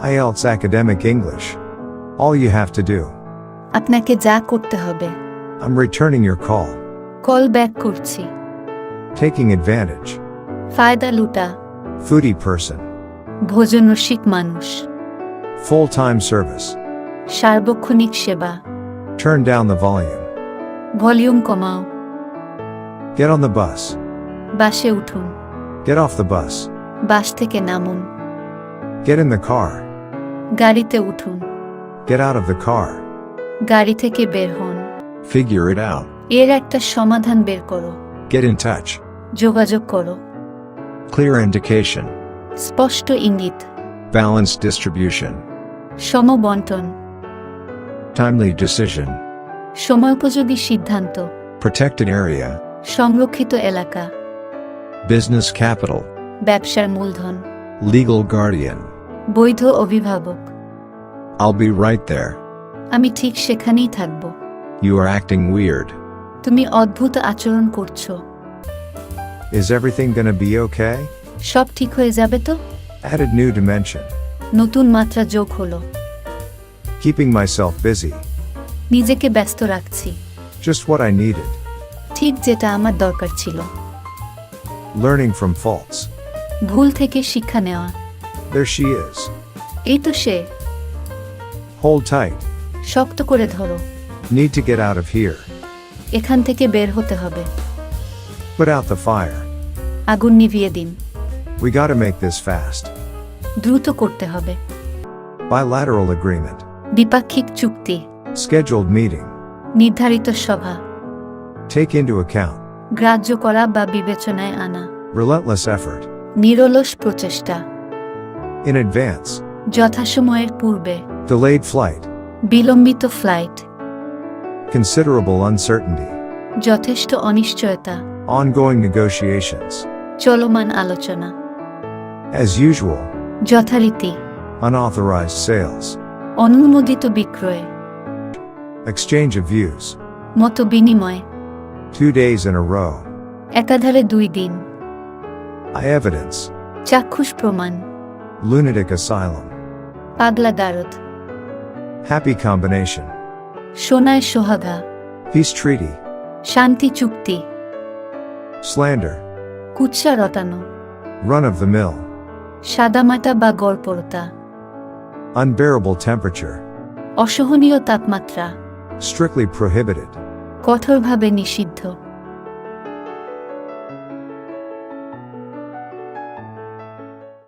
IELTS Academic English. All you have to do. আপনাকে যা করতে হবে। I'm returning your call. Call back করছি। Taking advantage. ফায়দা লুটা। Foodie person. ভোজন রসিক মানুষ। Full-time service. সার্বক্ষণিক সেবা। Turn down the volume. Volume কমাও। Get on the bus. বাসে উঠুন। Get off the bus. বাস থেকে নামুন। Get in the car. গাড়িতে উঠুন। Get out of the car. গাড়ি থেকে বের হন। Figure it out. এর একটা সমাধান বের করো। Get in touch. যোগাযোগ করো। Clear indication. স্পষ্ট ইঙ্গিত। Balanced distribution. সমবন্টন। Timely decision. সময়োপযোগী সিদ্ধান্ত। Protected area. সংরক্ষিত এলাকা। Business capital. ব্যবসার মূলধন। Legal guardian. বৈধ অভিভাবক। I'll be right there. আমি ঠিক সেখানেই থাকব। You are acting weird. তুমি অদ্ভুত আচরণ করছো। Is everything gonna be okay? সব ঠিক হয়ে যাবে তো? Added new dimension. নতুন মাত্রা যোগ হলো। Keeping myself busy. নিজেকে ব্যস্ত রাখছি। Just what I needed. ঠিক যেটা আমার দরকার ছিল। Learning from faults. ভুল থেকে শিক্ষা নেওয়া। There she is. এই তো সে। Hold tight. শক্ত করে ধরো। Need to get out of here. এখান থেকে বের হতে হবে। Put out the fire. আগুন নিভিয়ে দিন। We gotta make this fast. দ্রুত করতে হবে। Bilateral agreement. দ্বিপাক্ষিক চুক্তি। Scheduled meeting. নির্ধারিত সভা। Take into account. গ্রাহ্য করা বা বিবেচনায় আনা। Relentless effort. নিরলস প্রচেষ্টা। In advance. যথাসময়ের পূর্বে। Delayed flight. বিলম্বিত ফ্লাইট। Considerable uncertainty. যথেষ্ট অনিশ্চয়তা। Ongoing negotiations. চলমান আলোচনা। As usual. যথারীতি। Unauthorized sales. অনুমোদিত বিক্রয়। Exchange of views. মত বিনিময়। 2 days in a row. একাধারে 2 দিন। Eye evidence. চাক্ষুষ প্রমাণ। Lunatic asylum. পাগলা দারদ। Happy combination. সোনায় সোহাগা। Peace treaty. শান্তি চুক্তি। Slander. কুৎসা রটানো। Run of the mill. সাদামাটা বা গড়পড়তা। Unbearable temperature. অসহনীয় তাপমাত্রা। Strictly prohibited. কঠোরভাবে নিষিদ্ধ।